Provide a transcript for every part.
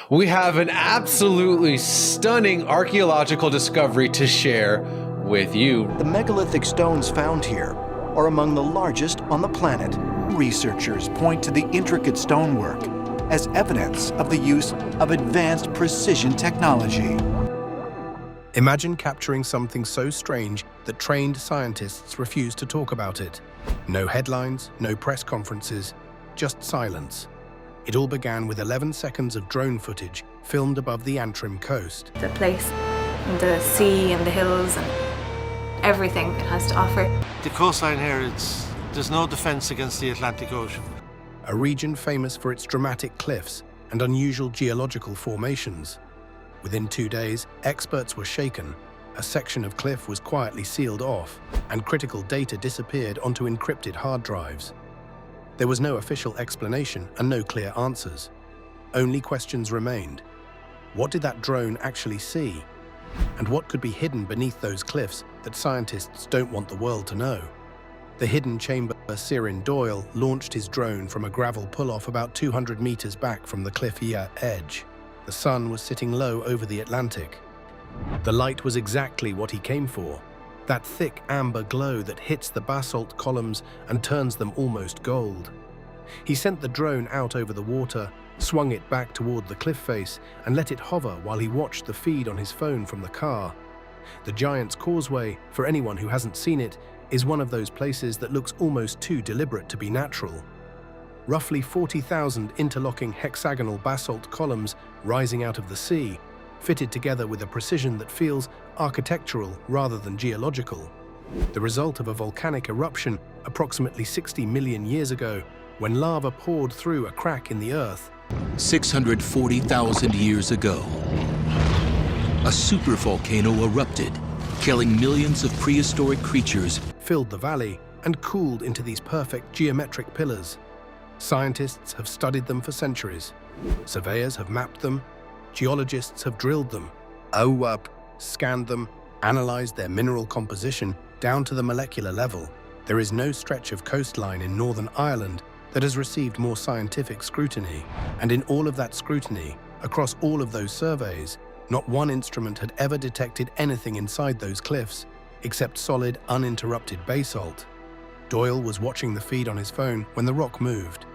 We have an absolutely stunning archaeological discovery to share with you. The megalithic stones found here are among the largest on the planet. Researchers point to the intricate stonework as evidence of the use of advanced precision technology. Imagine capturing something so strange that trained scientists refuse to talk about it. No headlines, no press conferences, just silence. It all began with 11 seconds of drone footage filmed above the Antrim coast. The place, and the sea and the hills and everything it has to offer. The coastline here, there's no defence against the Atlantic Ocean. A region famous for its dramatic cliffs and unusual geological formations. Within 2 days, experts were shaken. A section of cliff was quietly sealed off, and critical data disappeared onto encrypted hard drives. There was no official explanation and no clear answers. Only questions remained. What did that drone actually see? And what could be hidden beneath those cliffs that scientists don't want the world to know? The hidden chamber Sirin Doyle launched his drone from a gravel pull-off about 200 meters back from the cliff edge. The sun was sitting low over the Atlantic. The light was exactly what he came for. That thick amber glow that hits the basalt columns and turns them almost gold. He sent the drone out over the water, swung it back toward the cliff face, and let it hover while he watched the feed on his phone from the car. The Giant's Causeway, for anyone who hasn't seen it, is one of those places that looks almost too deliberate to be natural. Roughly 40,000 interlocking hexagonal basalt columns rising out of the sea, fitted together with a precision that feels architectural rather than geological. The result of a volcanic eruption approximately 60 million years ago, when lava poured through a crack in the earth. 640,000 years ago, a supervolcano erupted, killing millions of prehistoric creatures, Filled the valley and cooled into these perfect geometric pillars. Scientists have studied them for centuries. Surveyors have mapped them. Geologists have drilled them, scanned them, analyzed their mineral composition down to the molecular level. There is no stretch of coastline in Northern Ireland that has received more scientific scrutiny. And in all of that scrutiny, across all of those surveys, not one instrument had ever detected anything inside those cliffs, except solid, uninterrupted basalt. Doyle was watching the feed on his phone when the rock moved.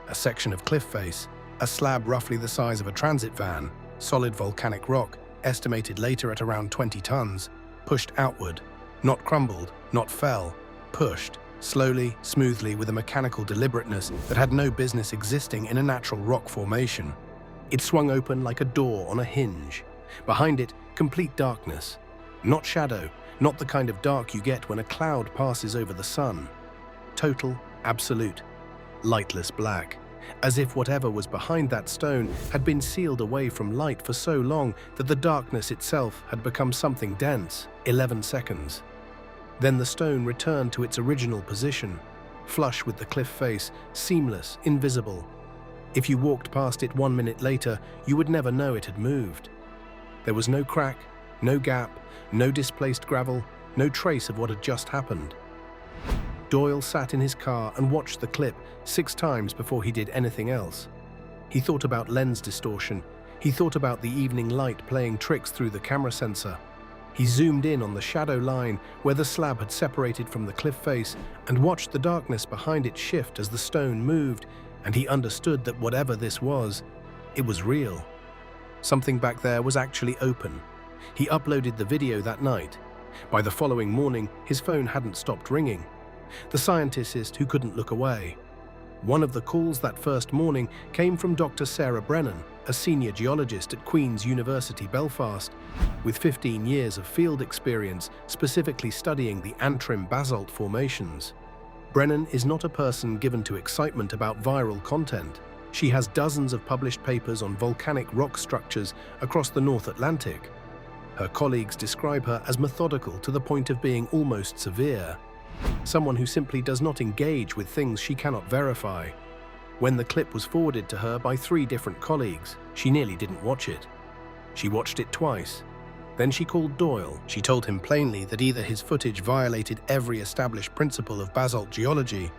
A section of cliff face, a slab roughly the size of a transit van, solid volcanic rock, estimated later at around 20 tons, pushed outward, not crumbled, not fell, pushed, slowly, smoothly, with a mechanical deliberateness that had no business existing in a natural rock formation. It swung open like a door on a hinge. Behind it, complete darkness. Not shadow, not the kind of dark you get when a cloud passes over the sun. Total, absolute, lightless black. As if whatever was behind that stone had been sealed away from light for so long that the darkness itself had become something dense. 11 seconds. Then the stone returned to its original position, flush with the cliff face, seamless, invisible. If you walked past it 1 minute later, you would never know it had moved. There was no crack, no gap, no displaced gravel, no trace of what had just happened. Doyle sat in his car and watched the clip 6 times before he did anything else. He thought about lens distortion. He thought about the evening light playing tricks through the camera sensor. He zoomed in on the shadow line where the slab had separated from the cliff face and watched the darkness behind it shift as the stone moved, and he understood that whatever this was, it was real. Something back there was actually open. He uploaded the video that night. By the following morning, his phone hadn't stopped ringing. The scientist who couldn't look away. One of the calls that first morning came from Dr. Sarah Brennan, a senior geologist at Queen's University Belfast, with 15 years of field experience specifically studying the Antrim basalt formations. Brennan is not a person given to excitement about viral content. She has dozens of published papers on volcanic rock structures across the North Atlantic. Her colleagues describe her as methodical to the point of being almost severe. Someone who simply does not engage with things she cannot verify. When the clip was forwarded to her by 3 different colleagues, she nearly didn't watch it. She watched it twice. Then she called Doyle. She told him plainly that either his footage violated every established principle of basalt geology,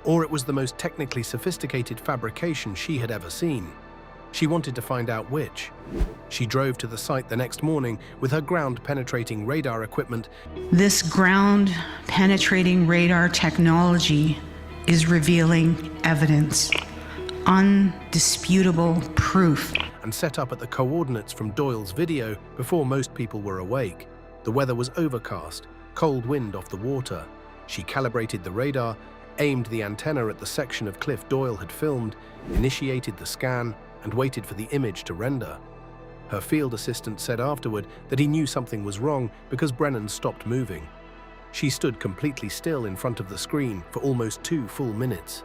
or it was the most technically sophisticated fabrication she had ever seen. She wanted to find out which. She drove to the site the next morning with her ground-penetrating radar equipment. This ground-penetrating radar technology is revealing evidence, undisputable proof. And set up at the coordinates from Doyle's video before most people were awake. The weather was overcast, cold wind off the water. She calibrated the radar, aimed the antenna at the section of cliff Doyle had filmed, initiated the scan, and waited for the image to render. Her field assistant said afterward that he knew something was wrong because Brennan stopped moving. She stood completely still in front of the screen for almost 2 full minutes.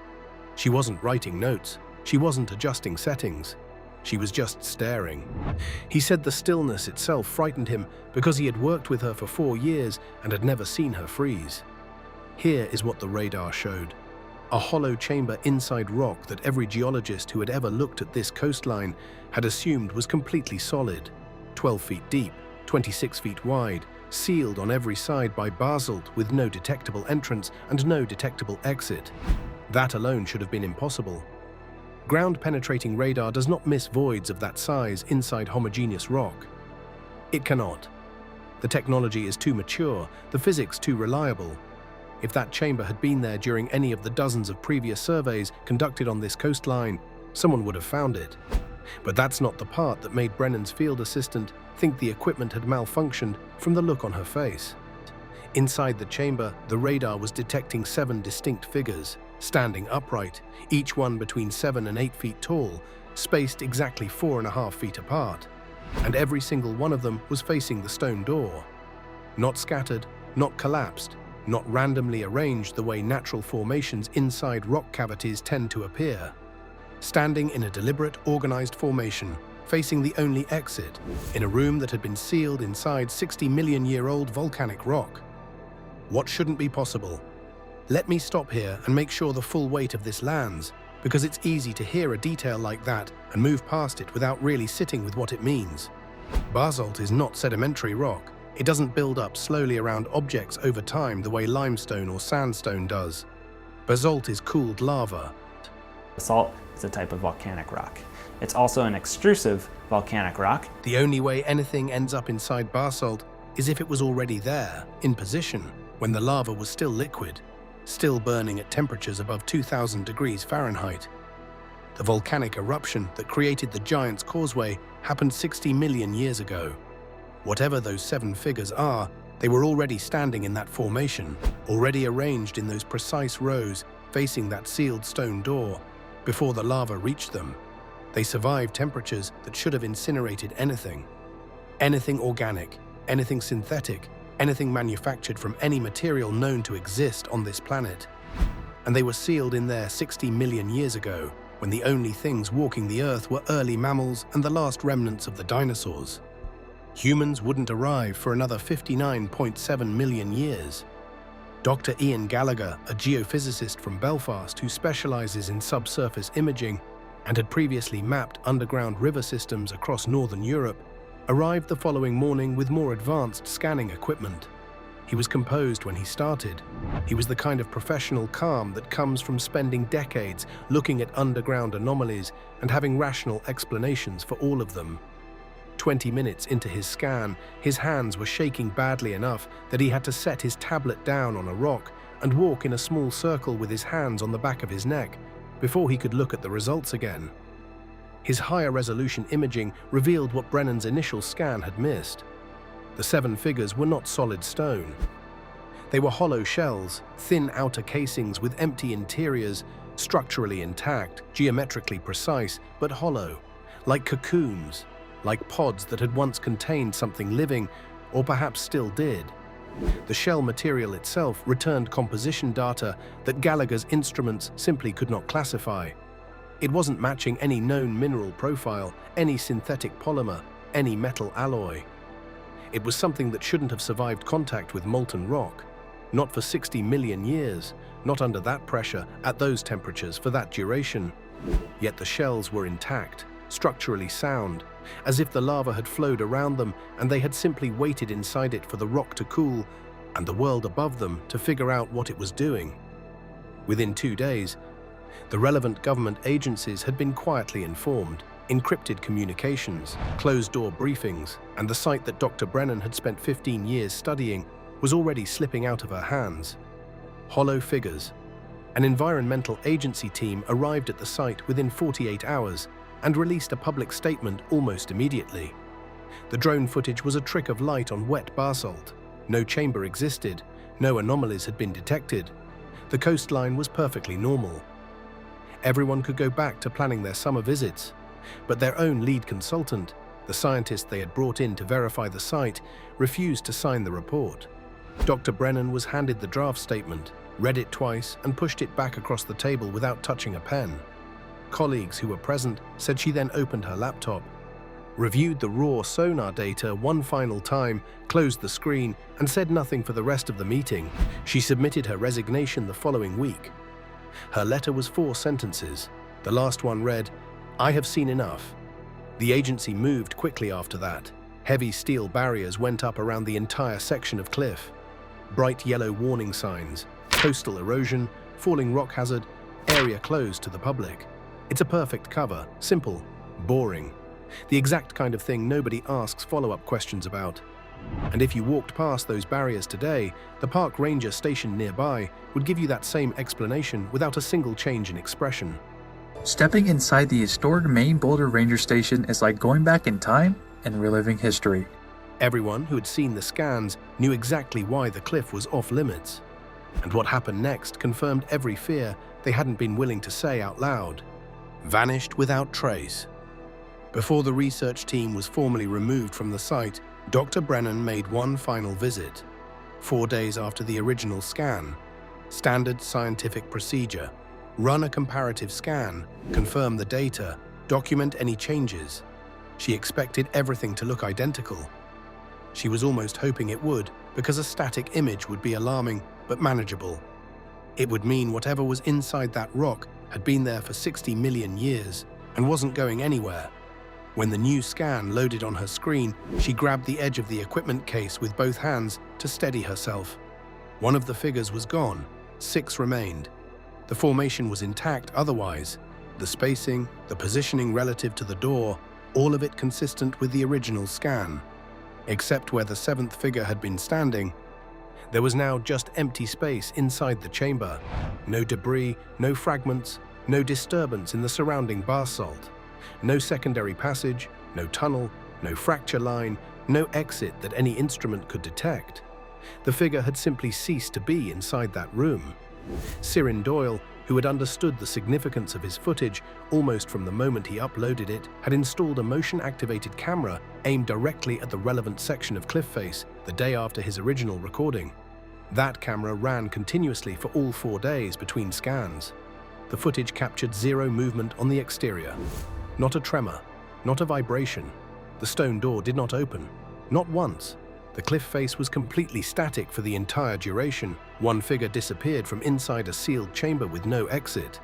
She wasn't writing notes. She wasn't adjusting settings. She was just staring. He said the stillness itself frightened him because he had worked with her for 4 years and had never seen her freeze. Here is what the radar showed. A hollow chamber inside rock that every geologist who had ever looked at this coastline had assumed was completely solid, 12 feet deep, 26 feet wide, sealed on every side by basalt with no detectable entrance and no detectable exit. That alone should have been impossible. Ground-penetrating radar does not miss voids of that size inside homogeneous rock. It cannot. The technology is too mature, the physics too reliable. If that chamber had been there during any of the dozens of previous surveys conducted on this coastline, someone would have found it. But that's not the part that made Brennan's field assistant think the equipment had malfunctioned from the look on her face. Inside the chamber, the radar was detecting 7 distinct figures, standing upright, each one between 7 and 8 feet tall, spaced exactly 4.5 feet apart. And every single one of them was facing the stone door. Not scattered, not collapsed, not randomly arranged the way natural formations inside rock cavities tend to appear. Standing in a deliberate, organized formation, facing the only exit, in a room that had been sealed inside 60-million-year-old volcanic rock. What shouldn't be possible? Let me stop here and make sure the full weight of this lands, because it's easy to hear a detail like that and move past it without really sitting with what it means. Basalt is not sedimentary rock. It doesn't build up slowly around objects over time the way limestone or sandstone does. Basalt is cooled lava. Basalt is a type of volcanic rock. It's also an extrusive volcanic rock. The only way anything ends up inside basalt is if it was already there, in position, when the lava was still liquid, still burning at temperatures above 2,000 degrees Fahrenheit. The volcanic eruption that created the Giant's Causeway happened 60 million years ago. Whatever those 7 figures are, they were already standing in that formation, already arranged in those precise rows facing that sealed stone door, before the lava reached them. They survived temperatures that should have incinerated anything. Anything organic, anything synthetic, anything manufactured from any material known to exist on this planet. And they were sealed in there 60 million years ago, when the only things walking the Earth were early mammals and the last remnants of the dinosaurs. Humans wouldn't arrive for another 59.7 million years. Dr. Ian Gallagher, a geophysicist from Belfast who specializes in subsurface imaging and had previously mapped underground river systems across northern Europe, arrived the following morning with more advanced scanning equipment. He was composed when he started. He was the kind of professional calm that comes from spending decades looking at underground anomalies and having rational explanations for all of them. 20 minutes into his scan, his hands were shaking badly enough that he had to set his tablet down on a rock and walk in a small circle with his hands on the back of his neck before he could look at the results again. His higher resolution imaging revealed what Brennan's initial scan had missed. The 7 figures were not solid stone. They were hollow shells, thin outer casings with empty interiors, structurally intact, geometrically precise, but hollow, like cocoons, like pods that had once contained something living, or perhaps still did. The shell material itself returned composition data that Gallagher's instruments simply could not classify. It wasn't matching any known mineral profile, any synthetic polymer, any metal alloy. It was something that shouldn't have survived contact with molten rock. Not for 60 million years, not under that pressure, at those temperatures, for that duration. Yet the shells were intact, structurally sound, as if the lava had flowed around them and they had simply waited inside it for the rock to cool and the world above them to figure out what it was doing. Within 2 days, the relevant government agencies had been quietly informed, encrypted communications, closed-door briefings, and the site that Dr. Brennan had spent 15 years studying was already slipping out of her hands. Hollow figures. An environmental agency team arrived at the site within 48 hours and released a public statement almost immediately. The drone footage was a trick of light on wet basalt. No chamber existed, no anomalies had been detected. The coastline was perfectly normal. Everyone could go back to planning their summer visits, but their own lead consultant, the scientist they had brought in to verify the site, refused to sign the report. Dr. Brennan was handed the draft statement, read it twice, and pushed it back across the table without touching a pen. Colleagues who were present said she then opened her laptop, reviewed the raw sonar data one final time, closed the screen, and said nothing for the rest of the meeting. She submitted her resignation the following week. Her letter was 4 sentences. The last one read, "I have seen enough." The agency moved quickly after that. Heavy steel barriers went up around the entire section of cliff. Bright yellow warning signs, coastal erosion, falling rock hazard, area closed to the public. It's a perfect cover, simple, boring. The exact kind of thing nobody asks follow-up questions about. And if you walked past those barriers today, the park ranger stationed nearby would give you that same explanation without a single change in expression. Stepping inside the historic main Boulder Ranger Station is like going back in time and reliving history. Everyone who had seen the scans knew exactly why the cliff was off-limits. And what happened next confirmed every fear they hadn't been willing to say out loud. Vanished without trace. Before the research team was formally removed from the site, Dr. Brennan made one final visit. 4 days after the original scan. Standard scientific procedure. Run a comparative scan, confirm the data, document any changes. She expected everything to look identical. She was almost hoping it would, because a static image would be alarming but manageable. It would mean whatever was inside that rock had been there for 60 million years and wasn't going anywhere. When the new scan loaded on her screen, she grabbed the edge of the equipment case with both hands to steady herself. One of the figures was gone, 6 remained. The formation was intact otherwise. The spacing, the positioning relative to the door, all of it consistent with the original scan. Except where the 7th figure had been standing, there was now just empty space inside the chamber. No debris, no fragments, no disturbance in the surrounding basalt. No secondary passage, no tunnel, no fracture line, no exit that any instrument could detect. The figure had simply ceased to be inside that room. Ciaran Doyle, who had understood the significance of his footage almost from the moment he uploaded it, had installed a motion-activated camera aimed directly at the relevant section of cliff face the day after his original recording. That camera ran continuously for all 4 days between scans. The footage captured 0 movement on the exterior. Not a tremor, not a vibration. The stone door did not open, not once. The cliff face was completely static for the entire duration. One figure disappeared from inside a sealed chamber with no exit.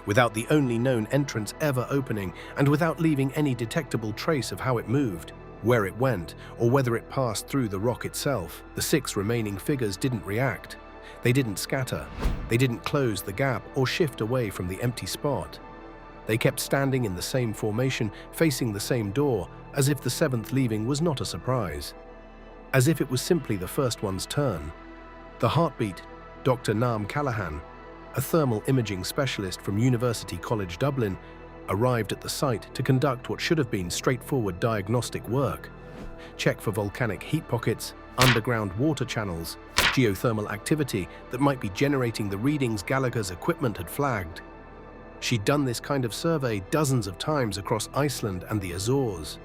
Without the only known entrance ever opening, and without leaving any detectable trace of how it moved, where it went, or whether it passed through the rock itself, the 6 remaining figures didn't react. They didn't scatter. They didn't close the gap or shift away from the empty spot. They kept standing in the same formation, facing the same door, as if the 7th leaving was not a surprise. As if it was simply the first one's turn. The heartbeat, Dr. Naam Callahan, a thermal imaging specialist from University College Dublin, arrived at the site to conduct what should have been straightforward diagnostic work. Check for volcanic heat pockets, underground water channels, geothermal activity that might be generating the readings Gallagher's equipment had flagged. She'd done this kind of survey dozens of times across Iceland and the Azores.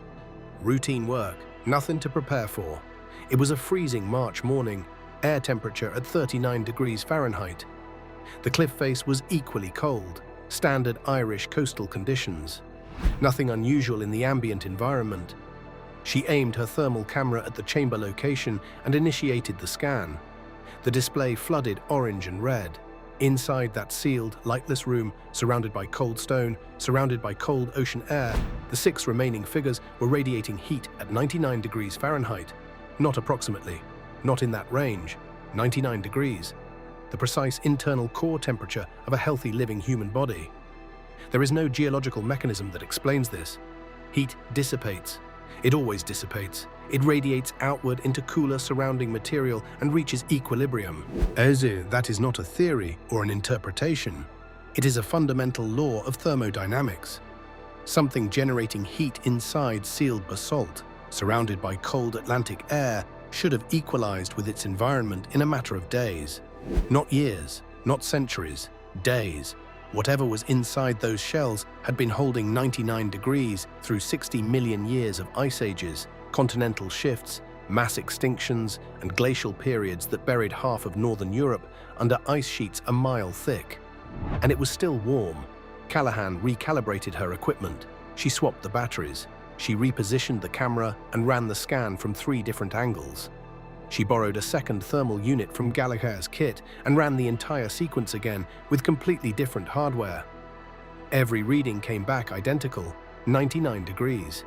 Routine work, nothing to prepare for. It was a freezing March morning, air temperature at 39 degrees Fahrenheit. The cliff face was equally cold, standard Irish coastal conditions. Nothing unusual in the ambient environment. She aimed her thermal camera at the chamber location and initiated the scan. The display flooded orange and red. Inside that sealed, lightless room, surrounded by cold stone, surrounded by cold ocean air, the 6 remaining figures were radiating heat at 99 degrees Fahrenheit. Not approximately, not in that range, 99 degrees, the precise internal core temperature of a healthy living human body. There is no geological mechanism that explains this. Heat dissipates. It always dissipates. It radiates outward into cooler surrounding material and reaches equilibrium. As if that is not a theory or an interpretation. It is a fundamental law of thermodynamics. Something generating heat inside sealed basalt, surrounded by cold Atlantic air, should have equalized with its environment in a matter of days. Not years, not centuries, days. Whatever was inside those shells had been holding 99 degrees through 60 million years of ice ages, continental shifts, mass extinctions, and glacial periods that buried half of northern Europe under ice sheets a mile thick. And it was still warm. Callahan recalibrated her equipment. She swapped the batteries. She repositioned the camera and ran the scan from 3 different angles. She borrowed a second thermal unit from Gallagher's kit and ran the entire sequence again with completely different hardware. Every reading came back identical, 99 degrees.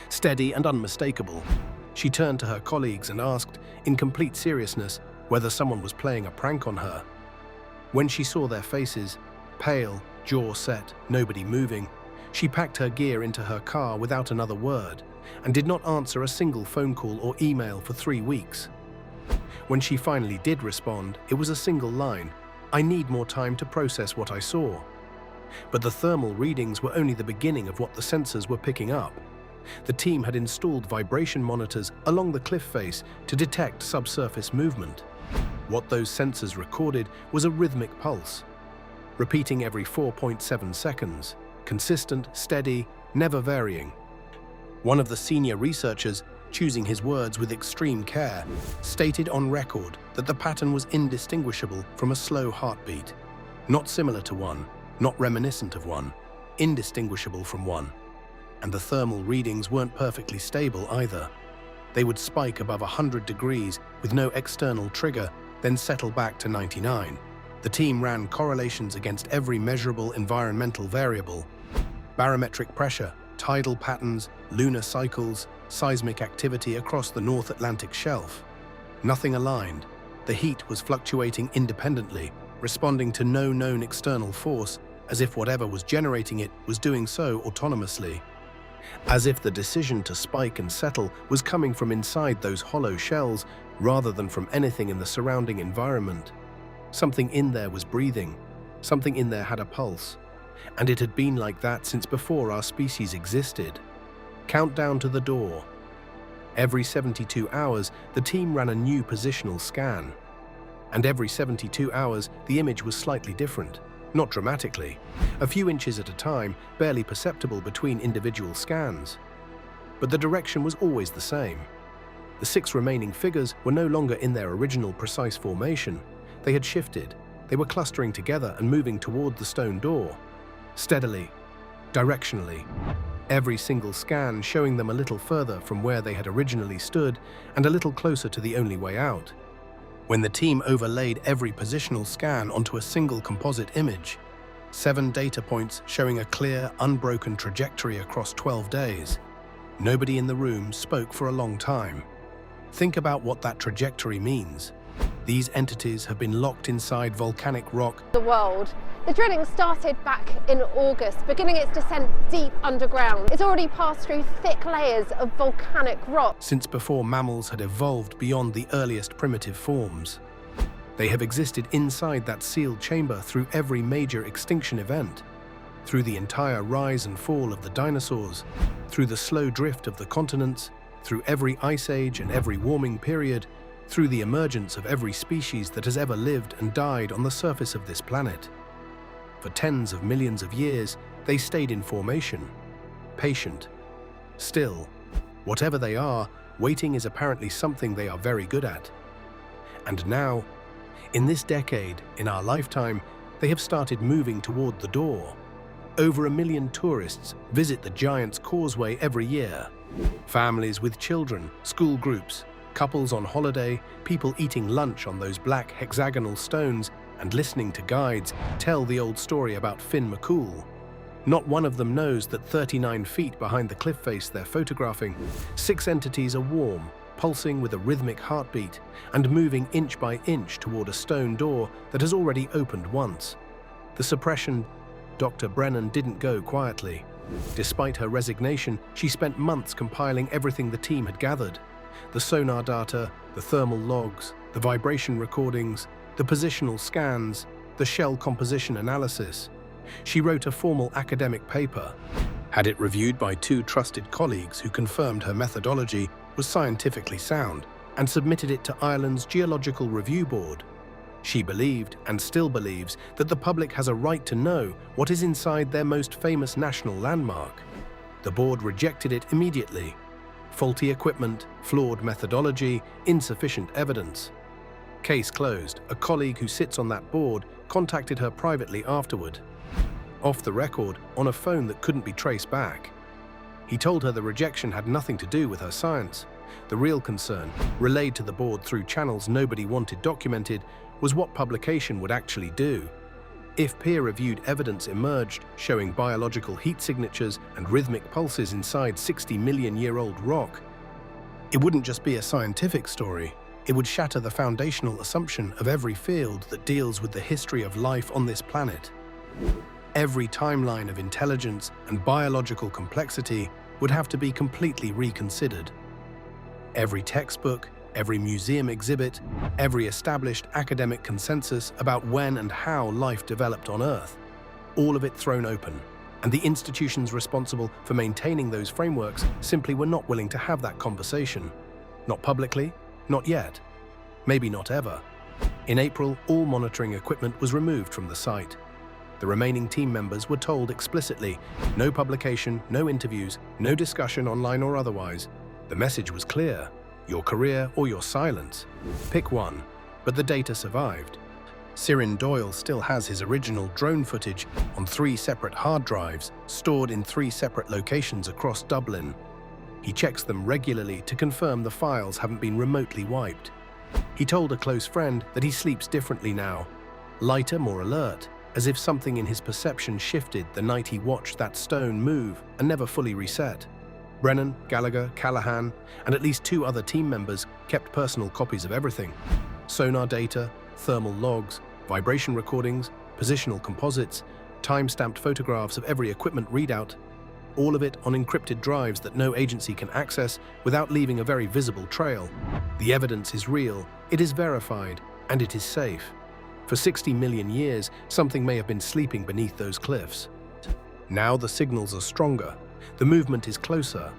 Steady and unmistakable. She turned to her colleagues and asked, in complete seriousness, whether someone was playing a prank on her. When she saw their faces, pale, jaw set, nobody moving, she packed her gear into her car without another word and did not answer a single phone call or email for 3 weeks. When she finally did respond, it was a single line, "I need more time to process what I saw." But the thermal readings were only the beginning of what the sensors were picking up. The team had installed vibration monitors along the cliff face to detect subsurface movement. What those sensors recorded was a rhythmic pulse, repeating every 4.7 seconds, consistent, steady, never varying. One of the senior researchers, choosing his words with extreme care, stated on record that the pattern was indistinguishable from a slow heartbeat. Not similar to one, not reminiscent of one, indistinguishable from one. And the thermal readings weren't perfectly stable either. They would spike above 100 degrees with no external trigger, then settle back to 99. The team ran correlations against every measurable environmental variable: barometric pressure, tidal patterns, lunar cycles, seismic activity across the North Atlantic shelf. Nothing aligned. The heat was fluctuating independently, responding to no known external force, as if whatever was generating it was doing so autonomously. As if the decision to spike and settle was coming from inside those hollow shells rather than from anything in the surrounding environment. Something in there was breathing. Something in there had a pulse. And it had been like that since before our species existed. Countdown to the door. Every 72 hours, the team ran a new positional scan. And every 72 hours, the image was slightly different. Not dramatically. A few inches at a time, barely perceptible between individual scans. But the direction was always the same. The 6 remaining figures were no longer in their original precise formation. They had shifted. They were clustering together and moving toward the stone door. Steadily, directionally, every single scan showing them a little further from where they had originally stood and a little closer to the only way out. When the team overlaid every positional scan onto a single composite image, 7 data points showing a clear, unbroken trajectory across 12 days, nobody in the room spoke for a long time. Think about what that trajectory means. These entities have been locked inside volcanic rock. The world. The drilling started back in August, beginning its descent deep underground. It's already passed through thick layers of volcanic rock. Since before mammals had evolved beyond the earliest primitive forms. They have existed inside that sealed chamber through every major extinction event, through the entire rise and fall of the dinosaurs, through the slow drift of the continents, through every ice age and every warming period, through the emergence of every species that has ever lived and died on the surface of this planet. For tens of millions of years, they stayed in formation, patient, still. Whatever they are, waiting is apparently something they are very good at. And now, in this decade, in our lifetime, they have started moving toward the door. Over 1 million tourists visit the Giant's Causeway every year. Families with children, school groups, couples on holiday, people eating lunch on those black hexagonal stones and listening to guides tell the old story about Finn McCool. Not one of them knows that 39 feet behind the cliff face they're photographing, 6 entities are warm, pulsing with a rhythmic heartbeat and moving inch by inch toward a stone door that has already opened once. The suppression Dr. Brennan didn't go quietly. Despite her resignation, she spent months compiling everything the team had gathered. The sonar data, the thermal logs, the vibration recordings, the positional scans, the shell composition analysis. She wrote a formal academic paper, had it reviewed by 2 trusted colleagues who confirmed her methodology was scientifically sound, and submitted it to Ireland's Geological Review Board. She believed, and still believes, that the public has a right to know what is inside their most famous national landmark. The board rejected it immediately. Faulty equipment, flawed methodology, insufficient evidence. Case closed. A colleague who sits on that board contacted her privately afterward. Off the record, on a phone that couldn't be traced back. He told her the rejection had nothing to do with her science. The real concern, relayed to the board through channels nobody wanted documented, was what publication would actually do. If peer-reviewed evidence emerged showing biological heat signatures and rhythmic pulses inside 60-million-year-old rock, it wouldn't just be a scientific story. It would shatter the foundational assumption of every field that deals with the history of life on this planet. Every timeline of intelligence and biological complexity would have to be completely reconsidered. Every textbook, every museum exhibit, every established academic consensus about when and how life developed on Earth, all of it thrown open, and the institutions responsible for maintaining those frameworks simply were not willing to have that conversation. Not publicly, not yet, maybe not ever. In April, all monitoring equipment was removed from the site. The remaining team members were told explicitly, no publication, no interviews, no discussion online or otherwise. The message was clear: your career or your silence. Pick one. But the data survived. Ciaran Doyle still has his original drone footage on 3 separate hard drives, stored in 3 separate locations across Dublin. He checks them regularly to confirm the files haven't been remotely wiped. He told a close friend that he sleeps differently now, lighter, more alert, as if something in his perception shifted the night he watched that stone move and never fully reset. Brennan, Gallagher, Callahan, and at least 2 other team members kept personal copies of everything. Sonar data, thermal logs, vibration recordings, positional composites, time-stamped photographs of every equipment readout, all of it on encrypted drives that no agency can access without leaving a very visible trail. The evidence is real, it is verified, and it is safe. For 60 million years, something may have been sleeping beneath those cliffs. Now the signals are stronger, the movement is closer,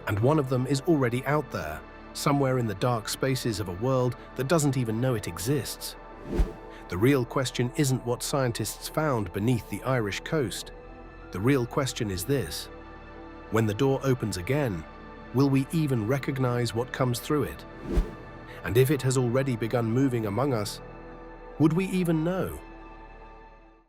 and one of them is already out there, somewhere in the dark spaces of a world that doesn't even know it exists. The real question isn't what scientists found beneath the Irish coast. The real question is this: when the door opens again, will we even recognize what comes through it? And if it has already begun moving among us, would we even know?